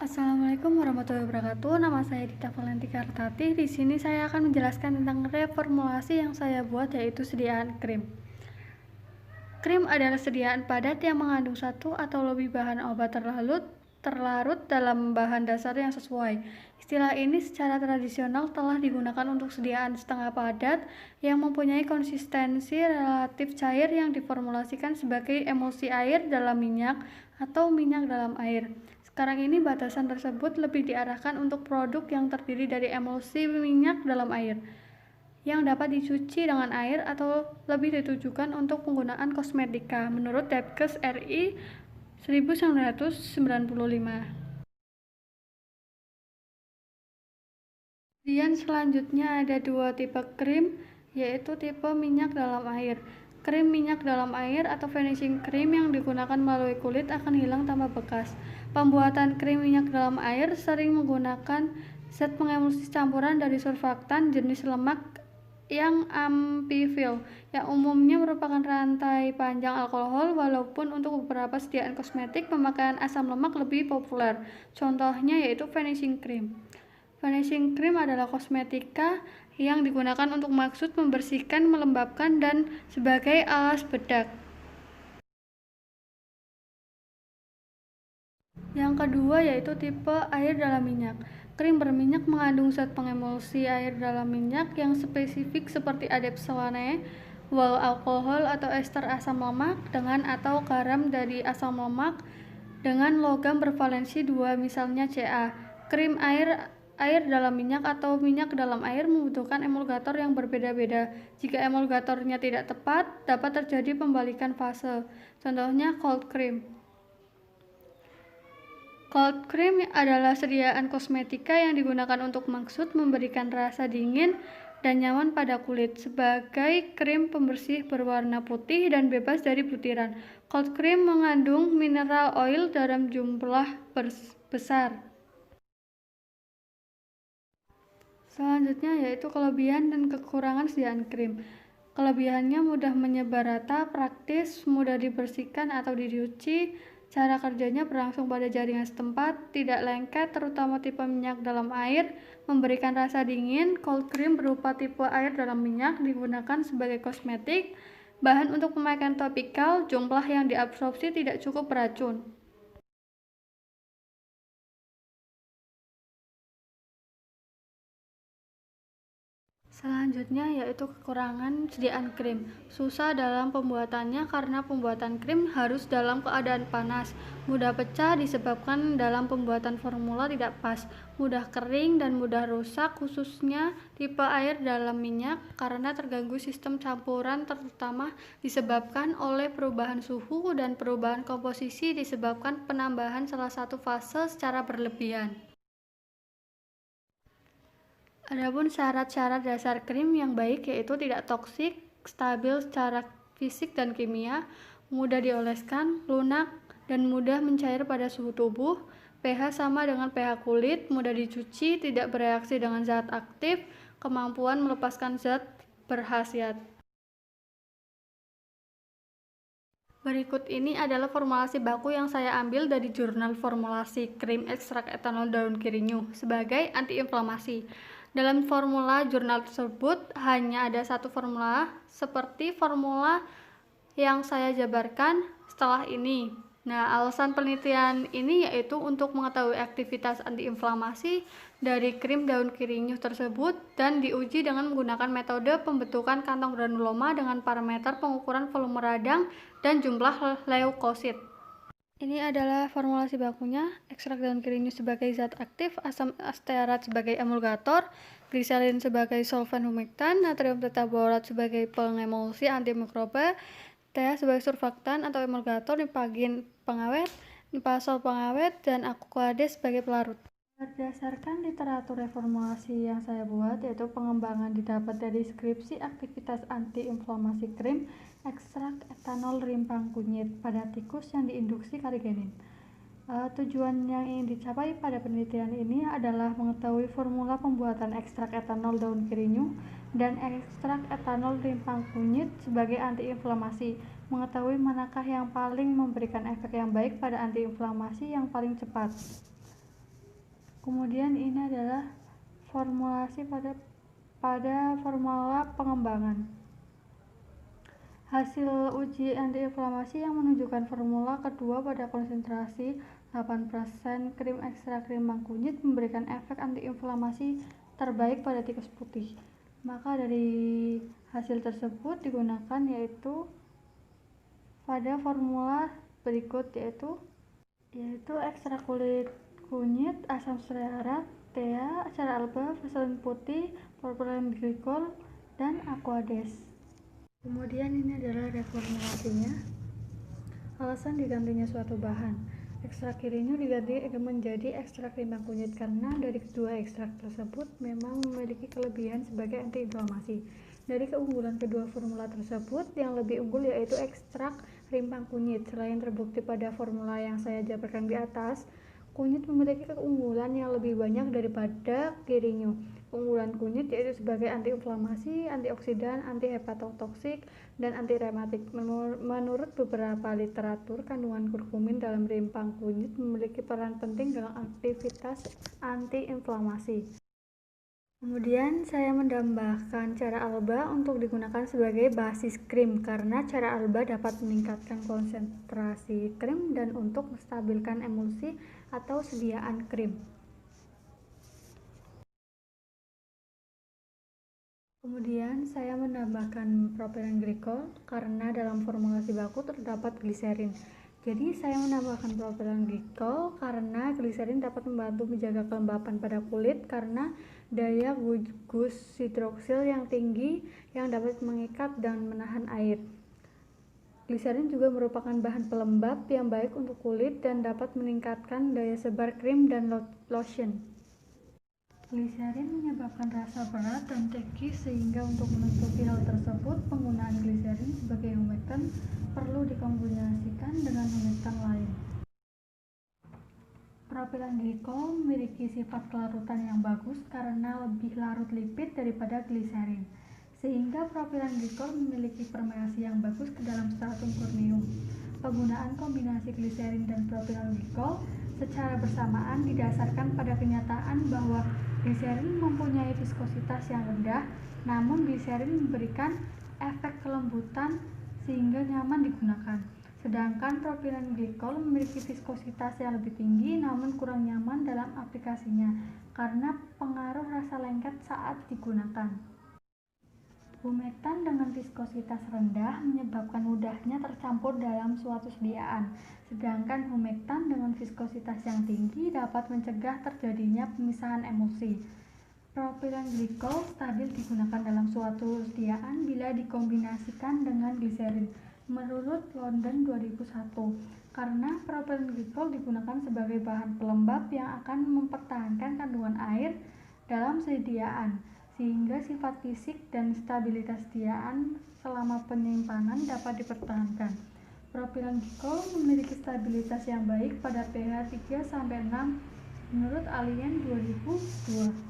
Assalamualaikum warahmatullahi wabarakatuh. Nama saya Dita Valentika Artati. Di sini saya akan menjelaskan tentang reformulasi yang saya buat, yaitu sediaan krim. Krim adalah sediaan padat yang mengandung satu atau lebih bahan obat terlarut dalam bahan dasar yang sesuai. Istilah ini secara tradisional telah digunakan untuk sediaan setengah padat yang mempunyai konsistensi relatif cair yang diformulasikan sebagai emulsi air dalam minyak atau minyak dalam air. Sekarang ini batasan tersebut lebih diarahkan untuk produk yang terdiri dari emulsi minyak dalam air yang dapat dicuci dengan air atau lebih ditujukan untuk penggunaan kosmetika menurut Depkes RI 1995. Kemudian selanjutnya ada dua tipe krim, yaitu tipe minyak dalam air. Krim minyak dalam air atau finishing cream yang digunakan melalui kulit akan hilang tanpa bekas. Pembuatan krim minyak dalam air sering menggunakan zat pengemulsi campuran dari surfaktan jenis lemak yang amphiphil, yang umumnya merupakan rantai panjang alkohol, walaupun untuk beberapa sediaan kosmetik pemakaian asam lemak lebih populer. Contohnya yaitu finishing cream. Finishing cream adalah kosmetika yang digunakan untuk maksud membersihkan, melembabkan, dan sebagai alas bedak. Yang kedua yaitu tipe air dalam minyak. Krim berminyak mengandung zat pengemulsi air dalam minyak yang spesifik seperti adepsolane, wall alkohol atau ester asam lemak dengan atau garam dari asam lemak dengan logam bervalensi 2, misalnya Ca. Krim air dalam minyak atau minyak dalam air membutuhkan emulgator yang berbeda-beda. Jika emulgatornya tidak tepat, dapat terjadi pembalikan fase. Contohnya cold cream. Cold cream adalah sediaan kosmetika yang digunakan untuk maksud memberikan rasa dingin dan nyaman pada kulit sebagai krim pembersih berwarna putih dan bebas dari butiran. Cold cream mengandung mineral oil dalam jumlah besar. Selanjutnya yaitu kelebihan dan kekurangan sediaan krim. Kelebihannya mudah menyebar rata, praktis, mudah dibersihkan atau dicuci, cara kerjanya berlangsung pada jaringan setempat, tidak lengket, terutama tipe minyak dalam air, memberikan rasa dingin. Cold cream berupa tipe air dalam minyak digunakan sebagai kosmetik, bahan untuk pemakaian topikal, jumlah yang diabsorpsi tidak cukup beracun. Selanjutnya yaitu kekurangan sediaan krim. Susah dalam pembuatannya karena pembuatan krim harus dalam keadaan panas. Mudah pecah disebabkan dalam pembuatan formula tidak pas. Mudah kering dan mudah rusak, khususnya tipe air dalam minyak karena terganggu sistem campuran, terutama disebabkan oleh perubahan suhu dan perubahan komposisi disebabkan penambahan salah satu fase secara berlebihan. Adapun syarat-syarat dasar krim yang baik yaitu tidak toksik, stabil secara fisik dan kimia, mudah dioleskan, lunak, dan mudah mencair pada suhu tubuh, pH sama dengan pH kulit, mudah dicuci, tidak bereaksi dengan zat aktif, kemampuan melepaskan zat berkhasiat. Berikut ini adalah formulasi baku yang saya ambil dari jurnal formulasi krim ekstrak etanol daun kirinyu sebagai antiinflamasi. Dalam formula jurnal tersebut hanya ada satu formula seperti formula yang saya jabarkan setelah ini. Nah, alasan penelitian ini yaitu untuk mengetahui aktivitas antiinflamasi dari krim daun kirinyu tersebut dan diuji dengan menggunakan metode pembentukan kantong granuloma dengan parameter pengukuran volume radang dan jumlah leukosit. Ini adalah formulasi bakunya: ekstrak daun kirinyu sebagai zat aktif, asam astearat sebagai emulgator, gliserin sebagai solvent humektan, natrium tetaborat sebagai pengemulsi antimikroba, TH sebagai surfaktan atau emulgator, nipagin pengawet, nipasol pengawet, dan akuade sebagai pelarut. Berdasarkan literatur reformulasi yang saya buat, yaitu pengembangan didapat dari deskripsi aktivitas antiinflamasi krim ekstrak etanol rimpang kunyit pada tikus yang diinduksi karigenin. Tujuan yang ingin dicapai pada penelitian ini adalah mengetahui formula pembuatan ekstrak etanol daun kirinyu dan ekstrak etanol rimpang kunyit sebagai antiinflamasi, mengetahui manakah yang paling memberikan efek yang baik pada antiinflamasi yang paling cepat. Kemudian ini adalah formulasi pada formula pengembangan. Hasil uji antiinflamasi yang menunjukkan formula kedua pada konsentrasi 8% krim ekstrak krim kunyit memberikan efek antiinflamasi terbaik pada tikus putih. Maka dari hasil tersebut digunakan yaitu pada formula berikut yaitu ekstrak kulit kunyit, asam stearat, TEA, cara alba, vaselin putih, propilen glikol, dan aquades. Kemudian ini adalah reformulasinya. Alasan digantinya suatu bahan. Ekstrak kirinyo diganti menjadi ekstrak limbah kunyit karena dari kedua ekstrak tersebut memang memiliki kelebihan sebagai antiinflamasi. Dari keunggulan kedua formula tersebut, yang lebih unggul yaitu ekstrak rimpang kunyit. Selain terbukti pada formula yang saya jabarkan di atas, kunyit memiliki keunggulan yang lebih banyak daripada kirinyo. Keunggulan kunyit yaitu sebagai antiinflamasi, antioksidan, antihepatotoksik, dan antirematik. Menurut beberapa literatur, kandungan kurkumin dalam rimpang kunyit memiliki peran penting dalam aktivitas antiinflamasi. Kemudian saya menambahkan cara alba untuk digunakan sebagai basis krim karena cara alba dapat meningkatkan konsentrasi krim dan untuk menstabilkan emulsi atau sediaan krim. Kemudian saya menambahkan propilen glikol karena dalam formulasi baku terdapat gliserin. Jadi saya menambahkan propilen glikol karena gliserin dapat membantu menjaga kelembapan pada kulit karena daya gugus hidroksil yang tinggi yang dapat mengikat dan menahan air. Gliserin juga merupakan bahan pelembab yang baik untuk kulit dan dapat meningkatkan daya sebar krim dan lotion. Gliserin menyebabkan rasa berat dan teki sehingga untuk menutupi hal tersebut penggunaan gliserin sebagai humektan perlu dikombinasikan dengan humektan lain. Propilen glikol memiliki sifat kelarutan yang bagus karena lebih larut lipid daripada gliserin, sehingga propilen glikol memiliki permeasi yang bagus ke dalam stratum corneum. Penggunaan kombinasi gliserin dan propilen glikol secara bersamaan didasarkan pada kenyataan bahwa gliserin mempunyai viskositas yang rendah, namun gliserin memberikan efek kelembutan sehingga nyaman digunakan. Sedangkan propilen glikol memiliki viskositas yang lebih tinggi namun kurang nyaman dalam aplikasinya karena pengaruh rasa lengket saat digunakan. Humektan dengan viskositas rendah menyebabkan mudahnya tercampur dalam suatu sediaan, sedangkan humektan dengan viskositas yang tinggi dapat mencegah terjadinya pemisahan emulsi. Propilen glikol stabil digunakan dalam suatu sediaan bila dikombinasikan dengan gliserin. Menurut London 2001, karena propilen glikol digunakan sebagai bahan pelembab yang akan mempertahankan kandungan air dalam sediaan, sehingga sifat fisik dan stabilitas sediaan selama penyimpanan dapat dipertahankan. Propilen glikol memiliki stabilitas yang baik pada pH 3-6 menurut Alien 2002.